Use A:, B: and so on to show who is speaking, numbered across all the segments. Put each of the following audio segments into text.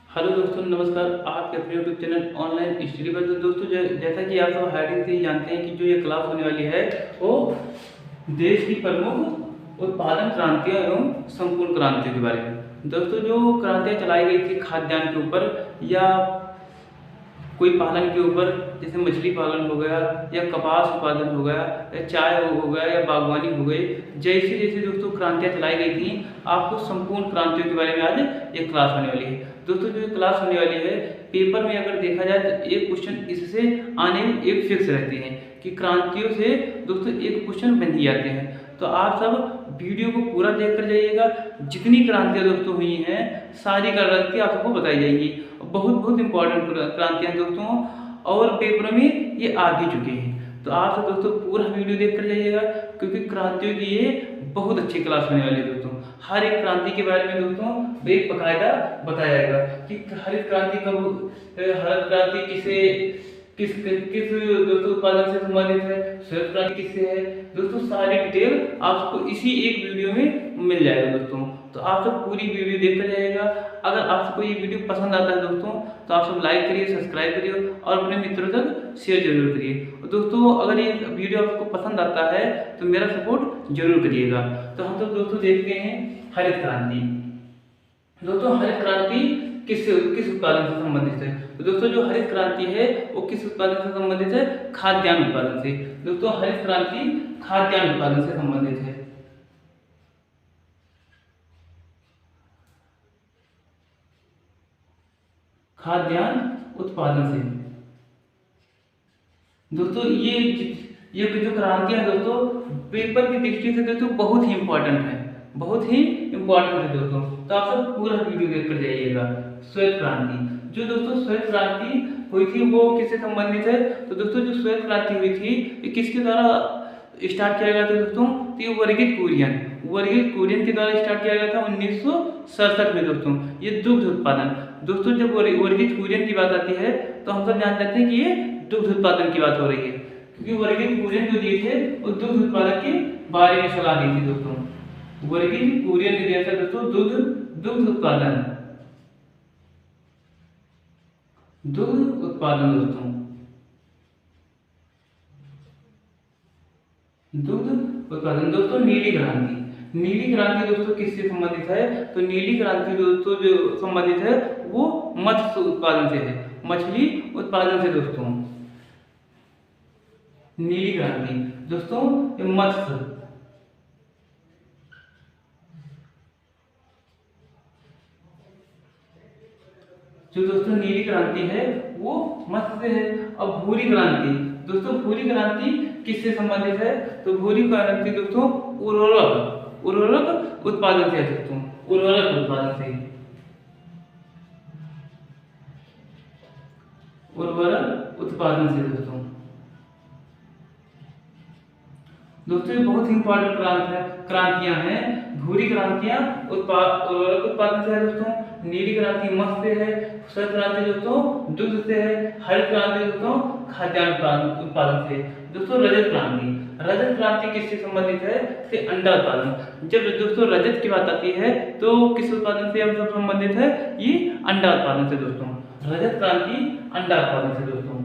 A: Hello दोस्तों, नमस्कार। आपके अपने यूट्यूब चैनल ऑनलाइन स्टडी पर। तो दोस्तों, जैसा कि आप सब हेडिंग से ही जानते हैं कि जो ये क्लास होने वाली है वो देश की प्रमुख उत्पादन क्रांतियां एवं संपूर्ण क्रांतियों के बारे में। दोस्तों, जो क्रांतियां चलाई गई थी खाद्यान्न के ऊपर या कोई पालन के ऊपर, जैसे मछली पालन हो गया या कपास उत्पादन हो गया या चाय हो गया या बागवानी हो गई, जैसे जैसे दोस्तों क्रांतियां चलाई गई थी, आपको संपूर्ण क्रांतियों के बारे में आज ये क्लास होने वाली है। दोस्तों, जो ये क्लास होने वाली है, पेपर में अगर देखा जाए तो एक क्वेश्चन इससे आने में एक फिक्स रहती है कि क्रांतियों से दोस्तों एक क्वेश्चन बन ही जाते हैं। तो आप सब वीडियो को पूरा देख कर जाइएगा। जितनी क्रांतियां दोस्तों हुई हैं, सारी क्रांतियां आप सबको बताई जाएंगी। बहुत बहुत इंपॉर्टेंट क्रांतियां दोस्तों, और पेपर में ये आ भी चुके हैं। तो आप सब दोस्तों पूरा वीडियो देख कर जाइएगा, क्योंकि क्रांतियों की ये बहुत अच्छी क्लास होने वाली है दोस्तों। हर एक क्रांति के बारे में दोस्तों एक बकायदा बताया जाएगा कि हरित क्रांति कब, हरित क्रांति किसे किस किस दोस्तों उत्पादन से संबंधित है, श्वेत क्रांति किससे है। दोस्तों, सारी डिटेल आपको इसी एक वीडियो में मिल जाएगा दोस्तों। तो आप सब पूरी वीडियो देख कर जाइएगा। अगर आप सबको ये वीडियो पसंद आता है दोस्तों, तो आप सब लाइक करिए, सब्सक्राइब करिए और अपने मित्रों तक शेयर जरूर करिए। दोस्तों, अगर ये वीडियो आपको पसंद आता है तो मेरा सपोर्ट जरूर करिएगा। तो हम सब दोस्तों देखते हैं हरित क्रांति। दोस्तों, हरित क्रांति किस उत्पादन से संबंधित है? तो दोस्तों, जो हरित क्रांति है वो किस उत्पादन से संबंधित है? खाद्यान्न उत्पादन से। दोस्तों, हरित क्रांति खाद्यान्न उत्पादन से संबंधित है। खाद्यान्न उत्पादन से दोस्तों ये जो क्रांतियां दोस्तों पेपर की दृष्टि से दोस्तों बहुत ही इंपॉर्टेंट है, बहुत ही इंपॉर्टेंट है दोस्तों। तो आप सब पूरा वीडियो देख कर जाइएगा। श्वेत क्रांति, जो दोस्तों श्वेत क्रांति हुई थी वो किससे संबंधित है? तो दोस्तों, जो श्वेत क्रांति हुई थी ये किसके द्वारा स्टार्ट किया गया था दोस्तों? तो ये वर्गीज कुरियन के द्वारा स्टार्ट किया गया था 1967 में दोस्तों। ये दुग्ध उत्पादन। दोस्तों, जब वर्गीज कुरियन की बात आती है तो हम सब जानते हैं कि ये दुग्ध उत्पादन की बात हो रही है, क्योंकि वर्गीज कुरियन जो दिए थे वो दुग्ध उत्पादन के बारे में सलाह दी थी दोस्तों। वर्गीज कुरियन ने दिया था दोस्तों दुग्ध उत्पादन दोस्तों। दुग्ध उत्पादन दोस्तों। नीली क्रांति दोस्तों किससे संबंधित है? तो नीली क्रांति दोस्तों जो संबंधित है वो मत्स्य उत्पादन से है, मछली उत्पादन से दोस्तों। नीली क्रांति दोस्तों मत्स्य, जो दोस्तों नीली क्रांति है वो मत्स्य से है। अब भूरी क्रांति दोस्तों, भूरी क्रांति किससे संबंधित है? तो भूरी क्रांति दोस्तों उर्वरक उत्पादन से है दोस्तों, उर्वरक उत्पादन से दोस्तों। दोस्तों, ये बहुत इंपॉर्टेंट क्रांतियां हैं। भूरी क्रांतियां उर्वरक उत्पादन से है दोस्तों, नीली क्रांति मत्स्य से है, श्वेत क्रांति दोस्तों दुग्ध से है, हरित क्रांति दोस्तों खाद्यान्न उत्पादन से। दोस्तों, रजत क्रांति किससे संबंधित है? तो अंडा उत्पादन। जब दोस्तों रजत की बात आती है तो किस उत्पादन से हम सब संबंधित है? ये अंडा उत्पादन से दोस्तों। रजत क्रांति अंडा उत्पादन से दोस्तों।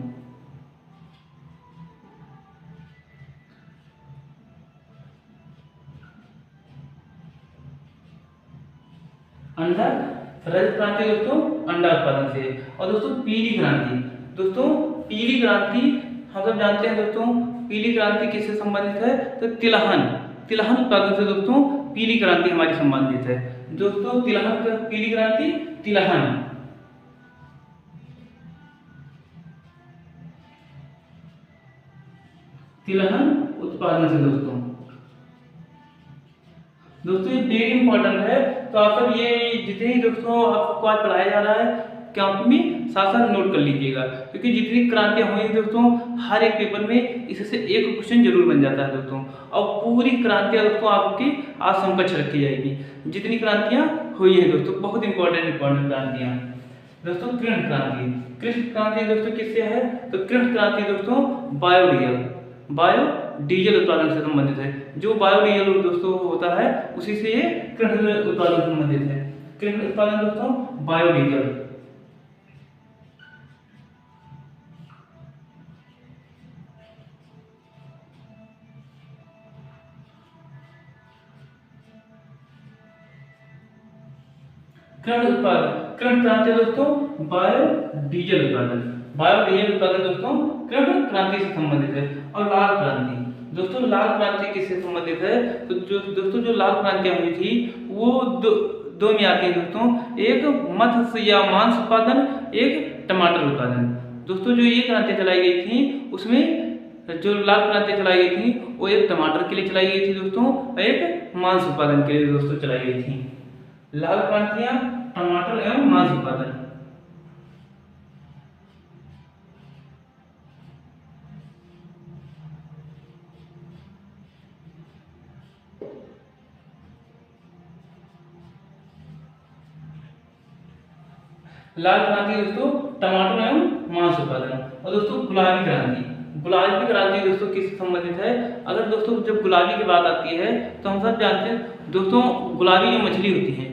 A: रजत क्रांति दोस्तों अंडा उत्पादन से। और दोस्तों पीली क्रांति हम सब जानते हैं दोस्तों, पीली क्रांति किससे संबंधित है? तो तिलहन उत्पादन से दोस्तों पीली क्रांति हमारी संबंधित है दोस्तों। पीली क्रांति तिलहन उत्पादन से दोस्तों। ये वेरी इंपॉर्टेंट है। तो आप सब ये जितने ही दोस्तों आपको आज पढ़ाया जा रहा है कॉपी में साथ साथ नोट कर लीजिएगा, क्योंकि जितनी क्रांतियां हुई दोस्तों हर एक पेपर में इससे एक क्वेश्चन जरूर बन जाता है दोस्तों। और पूरी क्रांतियां दोस्तों आपकी आज समकक्ष रखी जाएगी। जितनी क्रांतियां हुई है दोस्तों, बहुत इंपॉर्टेंट क्रांतियां दोस्तों। कृष्ण क्रांति दोस्तों किससे है? तो कृष्ण क्रांति दोस्तों बायोडीजल उत्पादन से संबंधित है। जो बायोडीजल दोस्तों होता है उसी से ये कृषि उत्पादन संबंधित है। कृषि उत्पादन दोस्तों बायोडीजल कर्ण उत्पादन, कर्ण क्रांति दोस्तों बायोडीजल उत्पादन, बायोडीजल उत्पादन दोस्तों कर्ण क्रांति से संबंधित है। और लाल क्रांति दोस्तों, लाल क्रांति किससे संबंधित है? तो जो दोस्तों जो लाल क्रांतियां हुई थी वो दो में आती है दोस्तों, एक मत्स्य या मांस उत्पादन, एक टमाटर उत्पादन। दोस्तों जो ये क्रांतियां चलाई गई थी उसमें जो लाल क्रांति चलाई गई थी वो एक टमाटर के लिए चलाई गई थी दोस्तों, और एक मांस उत्पादन के लिए दोस्तों चलाई गई थी। लाल क्रांतियां टमाटर एवं मांस उत्पादन। लाल क्रांति दोस्तों टमाटर एवं मांस उत्पादन। और दोस्तों गुलाबी क्रांति, गुलाबी क्रांति दोस्तों किससे संबंधित है? अगर दोस्तों जब गुलाबी की बात आती है तो हम सब जानते हैं दोस्तों गुलाबी जो मछली होती है,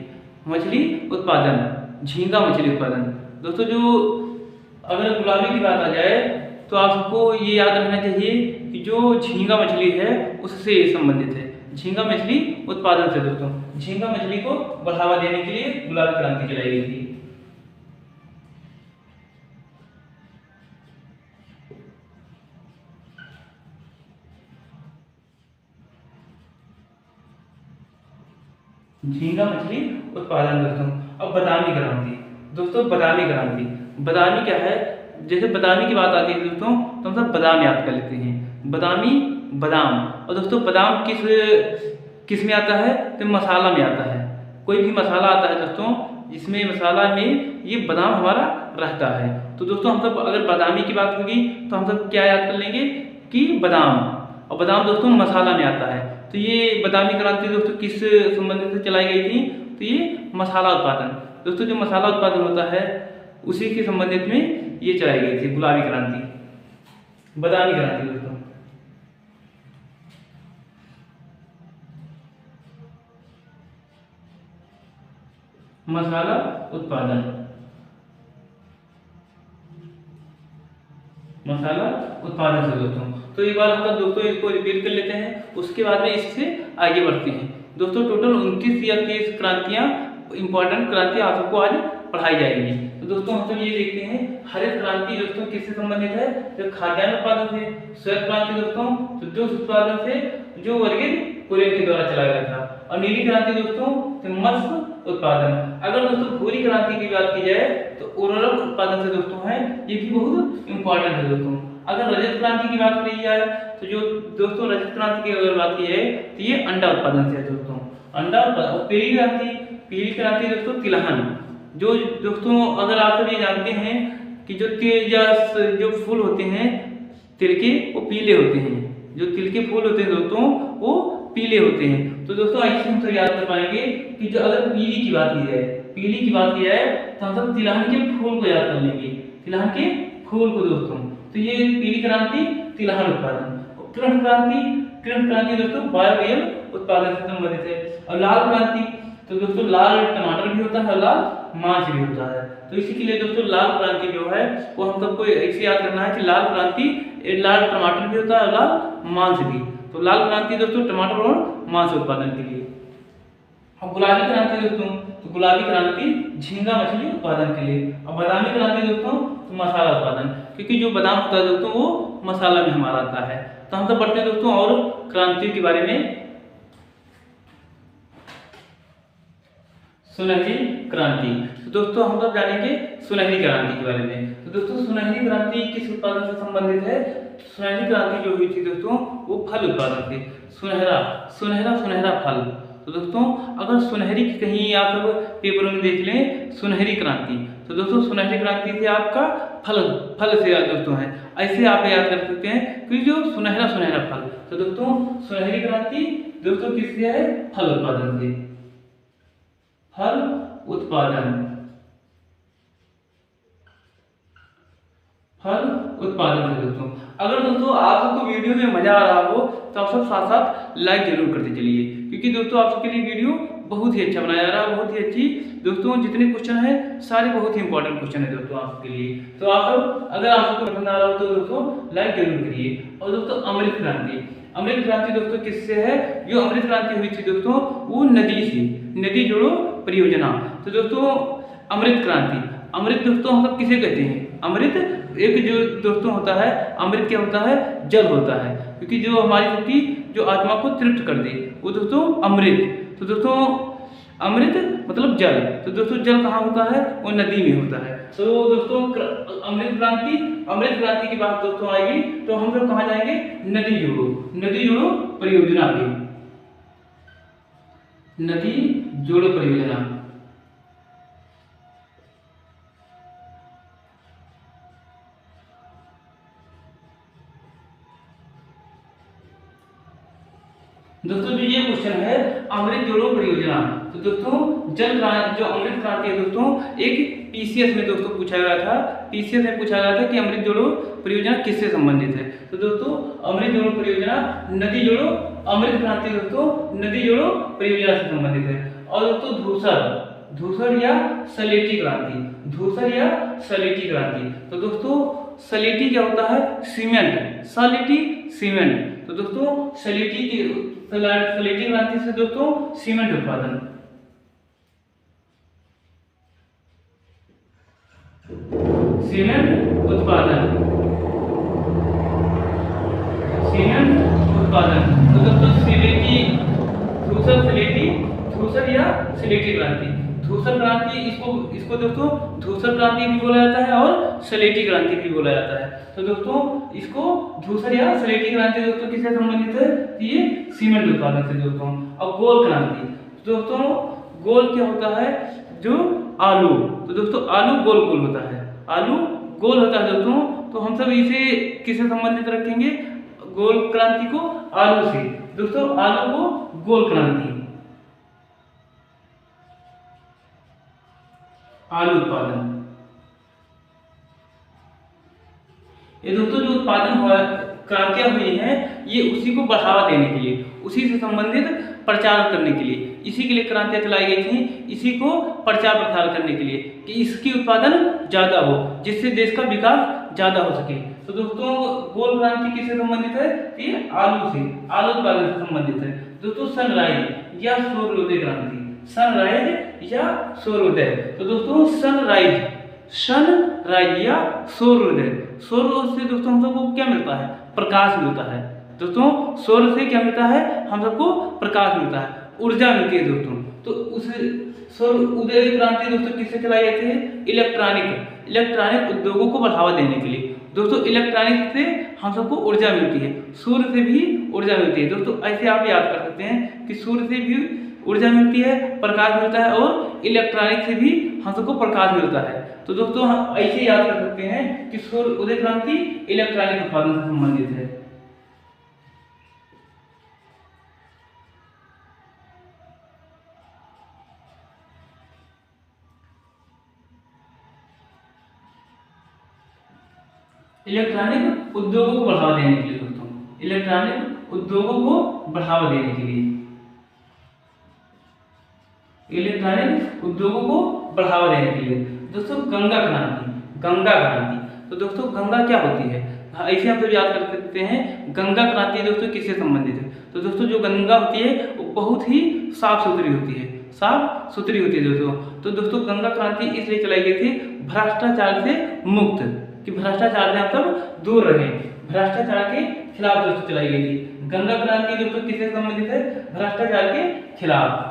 A: मछली उत्पादन, झींगा मछली उत्पादन। दोस्तों जो अगर गुलाबी की बात आ जाए तो आपको ये याद रखना चाहिए कि जो झींगा मछली है उससे ये संबंधित है, झींगा मछली उत्पादन से। दोस्तों झींगा मछली को बढ़ावा देने के लिए गुलाबी क्रांति चलाई गई थी। झींगा मछली उत्पादन दोस्तों। अब बादामी क्रांति, दोस्तों बादामी क्रांति, बादामी क्या है? जैसे बादामी की बात आती है दोस्तों तो हम सब बादाम याद कर लेते हैं, बादामी बादाम। और दोस्तों बादाम किस में आता है? तो मसाला में आता है। कोई भी मसाला आता है दोस्तों जिसमें मसाला में ये बादाम हमारा रहता है। तो दोस्तों हम सब अगर बादामी की बात होगी तो हम सब क्या याद कर लेंगे कि बादाम, और बादाम दोस्तों मसाला में आता है। तो ये बादामी क्रांति दोस्तों किस संबंधित से चलाई गई थी? तो ये मसाला उत्पादन। दोस्तों जो मसाला उत्पादन होता है उसी के संबंधित में ये चलाई गई थी गुलाबी क्रांति, बादामी क्रांति दोस्तों। मसाला उत्पादन, मसाला उत्पादन से दोस्तों। तो एक बार हम दोस्तों इसको रिपीट कर लेते हैं, उसके बाद में इससे आगे बढ़ते हैं। दोस्तों टोटल 29 या 30 क्रांतियां, इंपॉर्टेंट क्रांतियां आप सबको आज पढ़ाई जाएंगी। तो दोस्तों हम सब ये देखते हैं हरित क्रांति दोस्तों किससे संबंधित है? तो खाद्यान्न उत्पादन से। श्वेत क्रांति दोस्तों तो जो उत्पादन से जो वर्गीय कुरियन के द्वारा चलाया गया था। और नीली क्रांति दोस्तों तो मत्स्य उत्पादन। अगर दोस्तों भूरी क्रांति की बात की जाए तो उर्वरक उत्पादन से दोस्तों है, ये भी बहुत इंपॉर्टेंट है दोस्तों। अगर रजत क्रांति की बात करी जाए तो जो दोस्तों रजत क्रांति की अगर बात की जाए तो ये अंडा उत्पादन से है दोस्तों, अंडा उत्पादन। और पीली क्रांति दोस्तों तिलहन। जो दोस्तों अगर आप सब ये जानते हैं कि जो तिल या जो फूल होते हैं तिल के वो पीले होते हैं, जो तिल के फूल होते हैं दोस्तों वो पीले होते हैं। तो दोस्तों ऐसे हम सब याद कर पाएंगे कि जो अगर पीली की बात की जाए, पीली की बात की जाए तो हम सब तिलहन के फूल को याद कर लेंगे, तिलहन के फूल को दोस्तों। तो ये पीली क्रांति तिलहन उत्पादन। कृष्ण क्रांति दोस्तों बायोडीजल उत्पादन से संबंधित है। और लाल क्रांति तो दोस्तों लाल टमाटर भी होता है, लाल मांस भी होता है। तो इसी के लिए दोस्तों लाल क्रांति जो है वो हम सबको ऐसे याद करना है कि लाल क्रांति लाल टमाटर भी होता है और लाल मांस भी। तो लाल क्रांति दोस्तों टमाटर और मांस उत्पादन के लिए। और गुलाबी क्रांति दोस्तों तो गुलाबी क्रांति झींगा मछली उत्पादन के लिए। और बादामी क्रांति दोस्तों तो मसाला उत्पादन, क्योंकि जो बादाम होता है दोस्तों वो मसाला में हमारा आता है। तो हम सब पढ़ते हैं दोस्तों और क्रांतियों के बारे में। सुनहरी क्रांति, तो दोस्तों हम सब जानेंगे सुनहरी क्रांति के बारे में। तो दोस्तों सुनहरी क्रांति किस उत्पादन से संबंधित है? सुनहरी क्रांति जो हुई थी दोस्तों वो फल उत्पादन से। सुनहरा फल। तो दोस्तों अगर सुनहरी की कहीं आप सब पेपरों में देख लें सुनहरी क्रांति, तो दोस्तों सुनहरी क्रांति से आपका फल से दोस्तों है, ऐसे आप याद कर सकते हैं कि जो सुनहरा फल। तो दोस्तों सुनहरी क्रांति दोस्तों किससे है? फल उत्पादन से। फल उत्पादन से दोस्तों। अगर दोस्तों आप सबको वीडियो में मजा आ रहा हो तो आप सब साथ साथ लाइक जरूर करते चलिए, क्योंकि दोस्तों आप सबके लिए वीडियो बहुत ही अच्छा बनाया जा रहा है, बहुत ही अच्छी। दोस्तों जितने क्वेश्चन हैं सारे बहुत ही इंपॉर्टेंट क्वेश्चन है दोस्तों आपके लिए। तो आप सब अगर आप सबको पसंद आ रहा हो तो दोस्तों लाइक जरूर करिए। और दोस्तों अमृत क्रांति दोस्तों किससे है? जो अमृत क्रांति हुई थी दोस्तों वो नदी जोड़ो परियोजना। तो दोस्तों अमृत क्रांति, अमृत दोस्तों हम सब किसे कहते हैं? अमृत एक जो दोस्तों होता है, अमृत क्या होता है? जल होता है, क्योंकि जो हमारी सबकी जो आत्मा को तृप्त कर दे वो दोस्तों अमृत। तो दोस्तों अमृत मतलब जल, तो दोस्तों जल कहाँ होता है? वो नदी में होता है। तो दोस्तों अमृत क्रांति, अमृत क्रांति की बात दोस्तों आएगी तो हम लोग कहाँ जाएंगे? नदी जोड़ो, नदी जोड़ो परियोजना पे, नदी जोड़ो परियोजना। दोस्तों जो ये क्वेश्चन है अमृत जोड़ो परियोजना, तो दोस्तों जो अमृत क्रांति है दोस्तों एक पीसीएस में दोस्तों पूछा गया था, पीसीएस में पूछा गया था कि अमृत जोड़ो परियोजना किससे संबंधित है? तो दोस्तों अमृत जोड़ो परियोजना नदी जोड़ो, अमृत क्रांति दोस्तों नदी जोड़ो परियोजना से संबंधित है। और दोस्तों धूसर या सलेटी क्रांति, धूसर या सलेटी क्रांति, तो दोस्तों सलेटी क्या होता है? सीमेंट, सलेटी सीमेंट। तो दोस्तों सलेटी क्रांति से दोस्तों सीमेंट उत्पादन, सीमेंट उत्पादन, सीमेंट उत्पादन। तो दोस्तों धूसर या सलेटी क्रांति, धूसर क्रांति इसको दोस्तों धूसर क्रांति भी बोला जाता है और सलेटी क्रांति भी बोला जाता है। तो दोस्तों इसको धूसर या सलेटी क्रांति दोस्तों किससे संबंधित है? ये सीमेंट उत्पादन से दोस्तों। अब गोल क्रांति, दोस्तों गोल क्या होता है? जो आलू, तो दोस्तों आलू गोल गोल होता है, आलू गोल होता है दोस्तों। तो हम सब इसे किससे संबंधित रखेंगे? गोल क्रांति को आलू से, दोस्तों आलू को गोल क्रांति, आलू उत्पादन। ये दोस्तों जो उत्पादन क्रांतियां हुई हैं ये उसी को बढ़ावा देने के लिए, उसी से संबंधित प्रचार करने के लिए, इसी के लिए क्रांतियां चलाई गई थी, इसी को प्रचार प्रसार करने के लिए कि इसकी उत्पादन ज्यादा हो, जिससे देश का विकास ज्यादा हो सके। तो दोस्तों गोल क्रांति किससे संबंधित है? ये आलू से, आलू उत्पादन से संबंधित है। दोस्तों सनराइज या सूर्योदय क्रांति, सनराइज या सूर्योदय। तो दोस्तों सनराइज या सूर्योदय, सूर्य से दोस्तों हम सबको क्या मिलता है? प्रकाश मिलता है। दोस्तों सूर्य से क्या मिलता है? हम सबको प्रकाश मिलता है, ऊर्जा मिलती है दोस्तों। तो उस सौर उदय क्रांति दोस्तों किससे चलाई गई थी? इलेक्ट्रॉनिक उद्योगों को बढ़ावा देने के लिए। दोस्तों इलेक्ट्रॉनिक से हम सबको ऊर्जा मिलती है, सूर्य से भी ऊर्जा मिलती है। दोस्तों ऐसे आप याद कर सकते हैं कि सूर्य से भी ऊर्जा मिलती है, प्रकाश मिलता है, और इलेक्ट्रॉनिक से भी हम सबको प्रकाश मिलता है। तो दोस्तों हम ऐसे याद कर सकते हैं कि सूर्य उदय क्रांति इलेक्ट्रॉनिक उत्पादन से संबंधित है। इलेक्ट्रॉनिक उद्योगों को बढ़ावा देने के लिए दोस्तों, इलेक्ट्रॉनिक उद्योगों को बढ़ावा देने के लिए, इलेक्ट्रॉनिक उद्योगों को बढ़ावा देने के लिए दोस्तों गंगा क्रांति। तो दोस्तों गंगा क्या होती है? ऐसे हम तो याद कर सकते हैं गंगा क्रांति दोस्तों किससे संबंधित है? तो दोस्तों जो गंगा होती है वो बहुत ही साफ सुथरी होती है, साफ सुथरी होती है दोस्तों। तो दोस्तों गंगा क्रांति इसलिए चलाई गई थी भ्रष्टाचार से मुक्त, कि भ्रष्टाचार से हम सब दूर रहे, भ्रष्टाचार के खिलाफ दोस्तों चलाई गई थी। गंगा क्रांति दोस्तों किससे संबंधित है? भ्रष्टाचार के खिलाफ।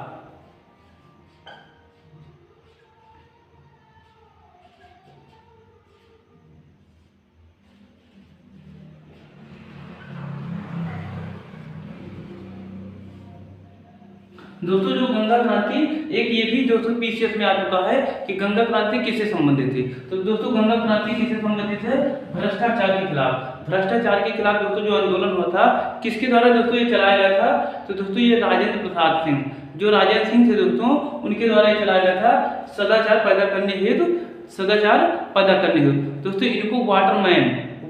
A: दोस्तों जो गंगा क्रांति एक ये भी दोस्तों पीसीएस में आ चुका है कि गंगा क्रांति किससे संबंधित थी। तो दोस्तों गंगा क्रांति किससे संबंधित है? भ्रष्टाचार के खिलाफ। भ्रष्टाचार के खिलाफ दोस्तों जो आंदोलन हुआ था किसके द्वारा दोस्तों ये चलाया गया था? तो दोस्तों ये राजेंद्र प्रसाद सिंह, जो राजेंद्र सिंह थे दोस्तों उनके द्वारा ये चलाया गया था सदाचार पैदा करने हेतु, सदाचार पैदा करने हेतु। दोस्तों इनको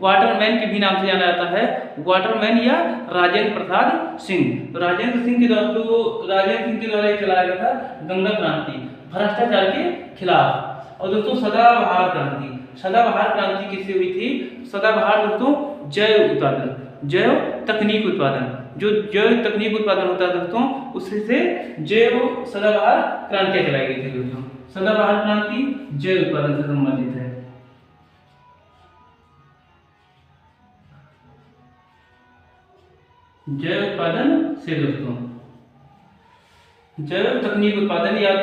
A: वाटरमैन के भी नाम से जाना जाता है, वाटरमैन या राजेंद्र प्रसाद सिंह। तो राजेंद्र सिंह के द्वारा ये चलाया गया था गंगा क्रांति भ्रष्टाचार के खिलाफ। और दोस्तों सदाबहार क्रांति किससे हुई थी? सदाबहार दोस्तों जैव तकनीक उत्पादन, जो जैव तकनीक उत्पादन होता है दोस्तों, उससे जैव सदाबहार क्रांतियां चलाई गई थी दोस्तों। सदाबहार क्रांति जैव उत्पादन से संबंधित है। जैव उत्पादन से दोस्तों, जैव तकनीक उत्पादन या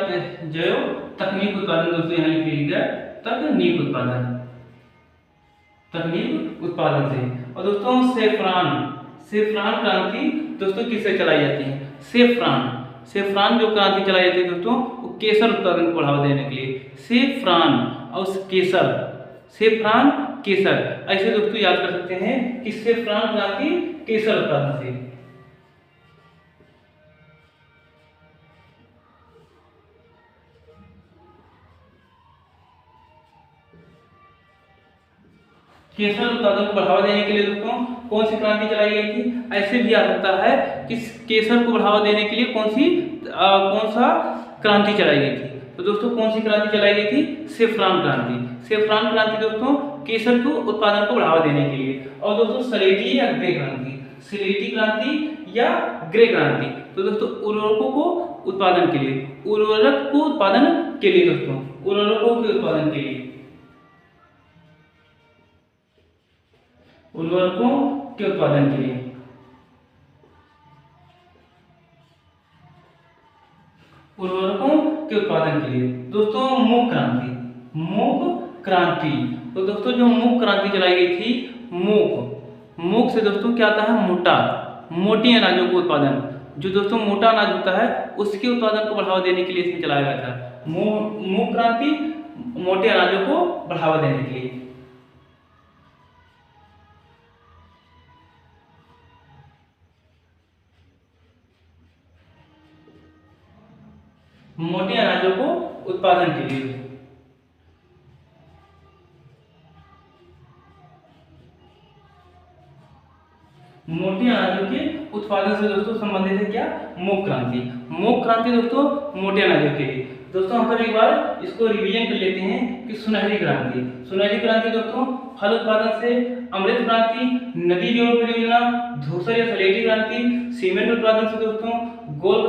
A: जैव तकनीक उत्पादन दोस्तों यहाँ लिख गया तकनीक उत्पादन, तकनीक उत्पादन से। और दोस्तों सेफ्रान क्रांति दोस्तों किससे चलाई जाती है? सेफ्रान जो क्रांति चलाई जाती है दोस्तों, वो केसर उत्पादन को बढ़ावा देने के लिए। सेफ्रान और सेफ्रान केसर, ऐसे दोस्तों याद कर सकते हैं कि सेफ्रान क्रांति केसर उत्पादन से। केसर उत्पादन को बढ़ावा देने के लिए दोस्तों कौन सी क्रांति चलाई गई थी? ऐसे भी आ सकता है कि केसर को बढ़ावा देने के लिए कौन सा क्रांति चलाई गई थी? तो दोस्तों कौन सी क्रांति चलाई गई थी? सेफ्रान क्रांति। सेफ्रान क्रांति दोस्तों केसर को उत्पादन को बढ़ावा देने के लिए। और दोस्तों स्लेटी या ग्रे क्रांति, स्लेटी क्रांति या ग्रे क्रांति, तो दोस्तों उर्वरकों को उत्पादन के लिए, उर्वरक को उत्पादन के लिए दोस्तों, उर्वरकों के उत्पादन के लिए, उर्वरकों के उत्पादन के लिए, उर्वरकों के उत्पादन के लिए दोस्तों मूक क्रांति। तो दोस्तों जो मूक क्रांति चलाई गई थी, मूक से दोस्तों क्या आता है? मोटी अनाजों को उत्पादन, जो दोस्तों मोटा अनाज होता है उसके उत्पादन को बढ़ावा देने के लिए इसमें चलाया गया था। मूक क्रांति मोटे अनाजों को बढ़ावा देने के लिए। मोटे अनाजों को उत्पादन के लिए, मोटे अनाजों के उत्पादन से दोस्तों संबंधित है क्या? मूक क्रांति। मूक क्रांति दोस्तों मोटे अनाजों के लिए। दोस्तों हम फिर एक बार इसको रिवीजन कर लेते हैं कि सुनहरी क्रांति दोस्तों फल उत्पादन से, अमृत क्रांति नदी जोड़ परियोजना, धूसर या स्लेटी क्रांति सीमेंट उत्पादन से दोस्तों, गोल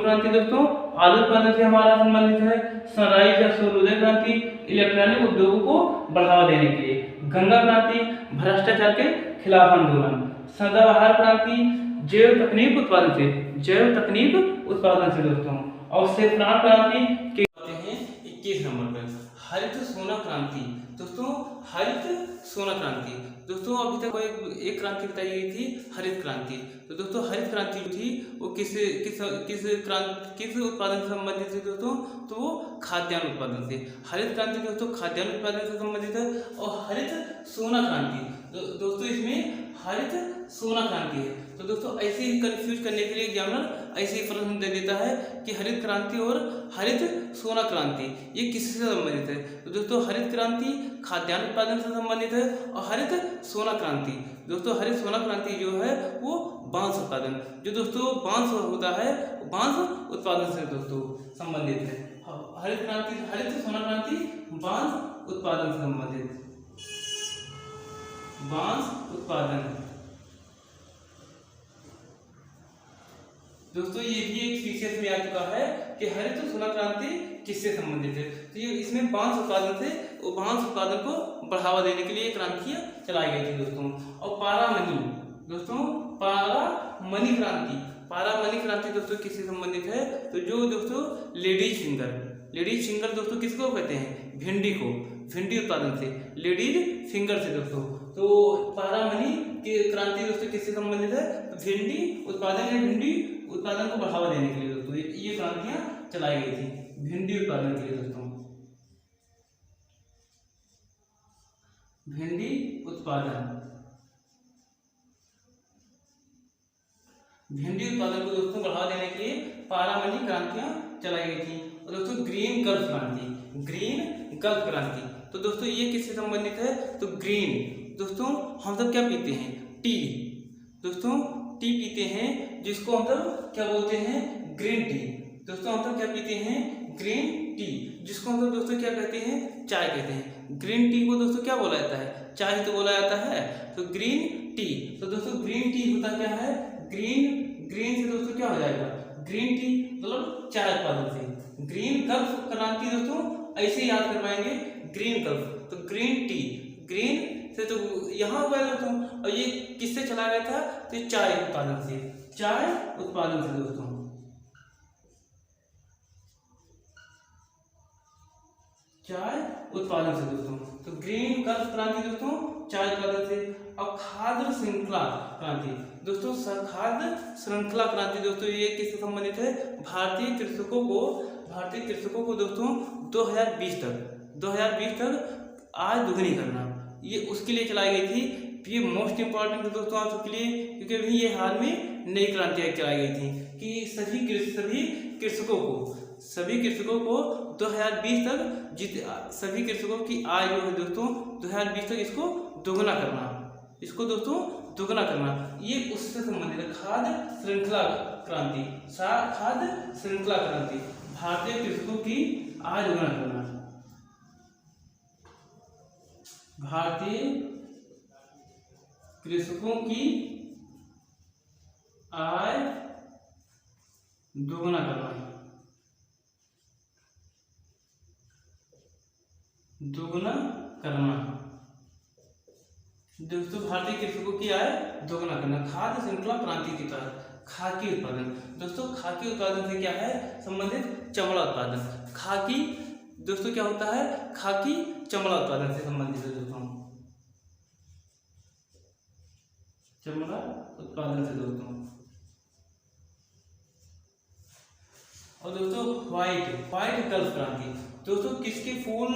A: क्रांति दोस्तों आलू उत्पादन से हमारा संबंधित है, सनराइज या सूर्योदय क्रांति इलेक्ट्रॉनिक उद्योगों को बढ़ावा देने के लिए, गंगा क्रांति भ्रष्टाचार के खिलाफ आंदोलन, सदाबहार क्रांति जैव तकनीक उत्पादन से दोस्तों, और सेफ्रान क्रांति के आते हैं 21 नंबर पर हरित सोना क्रांति। दोस्तों हरित सोना क्रांति दोस्तों अभी तक एक क्रांति बताई गई थी हरित क्रांति। तो दोस्तों हरित क्रांति जो थी वो किस उत्पादन से संबंधित है दोस्तों? तो वो खाद्यान्न उत्पादन से। हरित क्रांति दोस्तों खाद्यान्न उत्पादन से संबंधित है। और हरित सोना क्रांति दोस्तों इसमें हरित सोना क्रांति है। तो दोस्तों ऐसे ही कंफ्यूज करने के लिए एग्जामिनर ऐसे ही प्रश्न दे देता है कि हरित क्रांति और हरित सोना क्रांति ये किससे संबंधित है? तो दोस्तों हरित क्रांति खाद्यान्न उत्पादन से संबंधित है। और हरित सोना क्रांति दोस्तों, हरित सोना क्रांति जो है वो बांस उत्पादन, जो दोस्तों बांस होता है बांस उत्पादन से दोस्तों संबंधित है। हरित सोना क्रांति बांस उत्पादन से संबंधित, बांस उत्पादन। दोस्तों ये भी एक सीसीएस में आ चुका है कि हरित सोना क्रांति किससे संबंधित है? तो ये इसमें बांस उत्पादन से, बांस उत्पादन को बढ़ावा देने के लिए क्रांतियां चलाई गई थी दोस्तों। और पारामनी क्रांति दोस्तों किससे संबंधित है? तो जो दोस्तों लेडीज फिंगर दोस्तों किसको कहते हैं? भिंडी उत्पादन से, लेडीज फिंगर से दोस्तों। तो पारामनी की क्रांति दोस्तों किससे संबंधित है? तो भिंडी उत्पादन को बढ़ावा देने के लिए दोस्तों ये क्रांतियां चलाई गई थी भिंडी उत्पादन के लिए दोस्तों। भिंडी उत्पादन को दोस्तों बढ़ावा देने के लिए पारामनी क्रांतियां चलाई गई थी। और दोस्तों ग्रीन गल्फ क्रांति तो दोस्तों ये किससे संबंधित है? तो ग्रीन दोस्तों हम सब क्या पीते हैं? टी दोस्तों, टी पीते हैं जिसको हम सब क्या बोलते हैं? Green tea. दोस्तों हम सब क्या पीते हैं? ग्रीन टी, जिसको हम सब दोस्तों क्या कहते हैं? चाय कहते हैं। ग्रीन टी को दोस्तों क्या बोला जाता है? चाय तो बोला जाता है। तो ग्रीन टी, तो दोस्तों ग्रीन टी होता क्या है? ग्रीन से दोस्तों क्या हो जाएगा, ग्रीन टी, मतलब चाय उत्पादन से। ग्रीन गल्फ क्रांति दोस्तों ऐसे याद करवाएंगे, ग्रीन गल्फ, तो ग्रीन टी, ग्रीन से तो यहाँ हुआ दोस्तों, और ये किससे चला गया था, तो चाय उत्पादन से, चाय उत्पादन से दोस्तों, चाय उत्पादन से दोस्तों। तो ग्रीन गल्फ क्रांति दोस्तों चाय उत्पादन से। अब खाद्य श्रृंखला क्रांति दोस्तों, खाद्य श्रृंखला क्रांति दोस्तों ये किससे संबंधित है, भारतीय कृषकों को दोस्तों 2020 तक आय दोगुनी करना, ये उसके लिए चलाई गई थी। ये मोस्ट इंपॉर्टेंट है दोस्तों आप सबके लिए, क्योंकि अभी ये हाल में नई क्रांतियां चलाई गई थी कि सभी कृषकों को 2020 तक सभी कृषकों की आय जो है दोस्तों 2020 तक इसको दोगुना करना, ये उससे संबंधित है। खाद्य श्रृंखला क्रांति, भारतीय कृषकों की आय दोगुना करना, भारतीय कृषकों की आय दोगुना करना, दोस्तों भारतीय कृषकों की आय दोगुना करना। खाद्य श्रृंखला क्रांति के तहत खाकी उत्पादन दोस्तों, खाकी उत्पादन से क्या है संबंधित, चमड़ा उत्पादन। खाकी दोस्तों क्या होता है, खाकी चमड़ा उत्पादन से संबंधित है दोस्तों, चमड़ा उत्पादन से दोस्तों। और दोस्तों व्हाइट गल्फ क्रांति दोस्तों, किसके फूल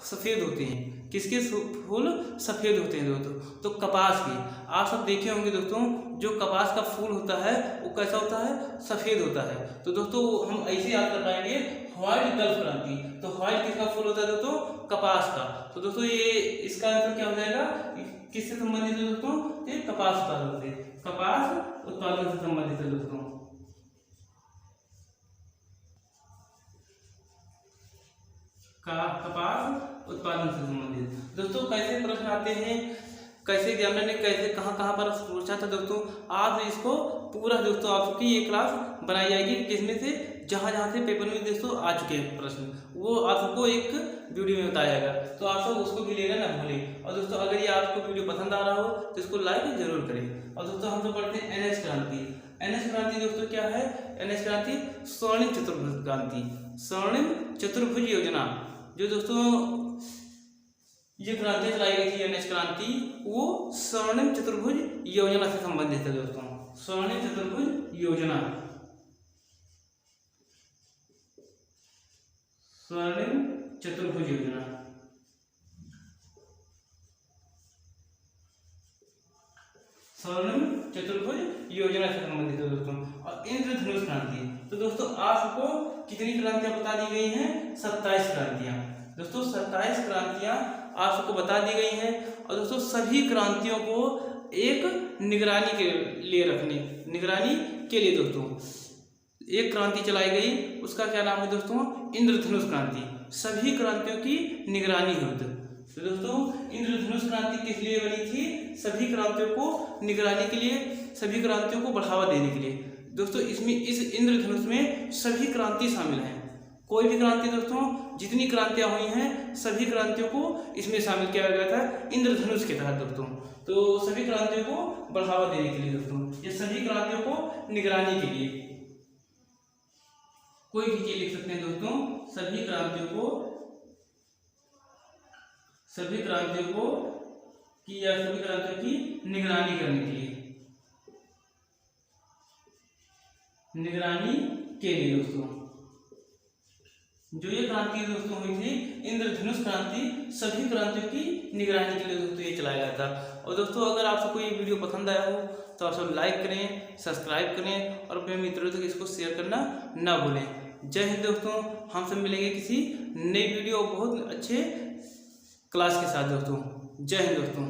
A: सफेद होते हैं, किसके फूल सफेद होते हैं दोस्तों, तो कपास की। आप सब देखे होंगे दोस्तों, जो कपास का फूल होता है वो कैसा होता है, सफेद होता है। तो दोस्तों हम ऐसे याद कर पाएंगे व्हाइट गल्फ क्रांति, तो व्हाइट किसका फूल होता है दोस्तों, कपास का। तो दोस्तों ये इसका आंसर क्या हो जाएगा, किससे संबंधित है दोस्तों, ये कपास उत्पादन से, कपास उत्पादन से संबंधित है दोस्तों। कपास उत्पादन से संबंधित दोस्तों कैसे प्रश्न आते हैं, कैसे एग्जामिनर ने कैसे कहाँ पर पूछा था दोस्तों, आज इसको पूरा दोस्तों आपकी ये क्लास बनाई जाएगी, जिसमें से जहाँ से पेपर में दोस्तों आ चुके हैं प्रश्न, वो आप सबको एक वीडियो में बताया जाएगा, तो आप सब उसको भी लेना ना भूलें। और दोस्तों अगर ये आपको वीडियो पसंद आ रहा हो तो इसको लाइक जरूर करें। और दोस्तों हम लोग पढ़ते हैं NS क्रांति। NS क्रांति दोस्तों क्या है, NS क्रांति स्वर्णिम चतुर्भुज क्रांति, स्वर्णिम चतुर्भुज योजना। जो दोस्तों ये क्रांति चलाई गई थी NS क्रांति, वो स्वर्णिम चतुर्भुज योजना से संबंधित है दोस्तों, स्वर्णिम चतुर्भुज योजना, स्वर्णिम चतुर्भुज योजना, स्वर्णिम चतुर्भुज योजना से संबंधित है दोस्तों। और इंद्रधनुष क्रांति, तो दोस्तों आपको कितनी क्रांतियां बता दी गई हैं, 27 क्रांतियां दोस्तों, 27 क्रांतियां आप सबको बता दी गई हैं। और दोस्तों सभी क्रांतियों को एक निगरानी के लिए दोस्तों एक क्रांति चलाई गई, उसका क्या नाम है दोस्तों, इंद्रधनुष क्रांति, सभी क्रांतियों की निगरानी होती। तो दोस्तों इंद्रधनुष क्रांति किस लिए बनी थी, सभी क्रांतियों को निगरानी के लिए, सभी क्रांतियों को बढ़ावा देने के लिए दोस्तों। इसमें इस इंद्रधनुष में सभी क्रांति शामिल हैं, कोई भी क्रांति दोस्तों, जितनी क्रांतियां हुई हैं सभी क्रांतियों को इसमें शामिल किया गया था इंद्रधनुष के तहत दोस्तों। तो सभी क्रांतियों को बढ़ावा देने के लिए दोस्तों, ये सभी क्रांतियों को निगरानी के लिए, कोई भी चीज लिख सकते हैं दोस्तों, सभी क्रांतियों को की निगरानी करने के लिए, निगरानी के लिए दोस्तों। जो ये क्रांति दोस्तों हुई थी इंद्रधनुष क्रांति, सभी क्रांतियों की निगरानी के लिए दोस्तों ये चलाया गया था। और दोस्तों अगर आप सबको ये वीडियो पसंद आया हो तो आप सब लाइक करें, सब्सक्राइब करें और अपने मित्रों तक इसको शेयर करना ना भूलें। जय हिंद दोस्तों, हम सब मिलेंगे किसी नई वीडियो बहुत अच्छे क्लास के साथ दोस्तों। जय हिंद दोस्तों।